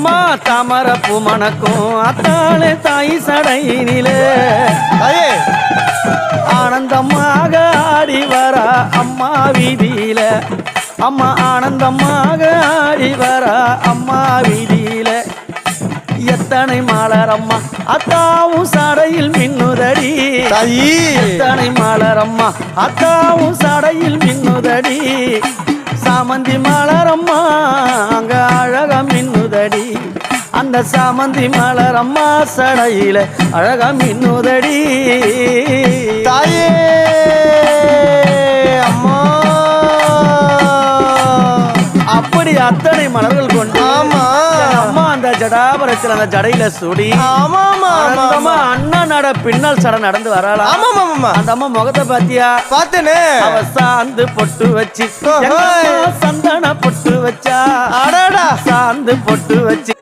அம்மா தாமரப்பு மணக்கும் அத்தாளே தாய் சடையினிலே ஆனந்தமாக ஆடி வரா அம்மா வீதியில அம்மா ஆனந்தமாக ஆடி வரா அம்மா வீதியில எத்தனை மலரம்மா அத்தாவும் சடையில் மின்னுதடி எத்தனை மலரம்மா அத்தாவும் சடையில் மின்னுதடி சாமந்தி மலரம்மா அங்க அழக மின்னுதடி அந்த சாமந்தி மலரம்மா சடையில அழக மின்னுதடி தாயே அம்மா அப்படி அத்தனை மலர்கள் கொண்டு ஆமா அம்மா அந்த ஜடாபரத்தில் அந்த ஜடையில சுடி ஆமா அண்ணா நட பின்னல் சடை நடந்து வராளா ஆமா அந்த அம்மா முகத்தை பாத்தியா பார்த்தேனே அவ சாந்து பொட்டு வச்சு சந்தன பொட்டு வச்சா அடடா சாந்து பொட்டு வச்சு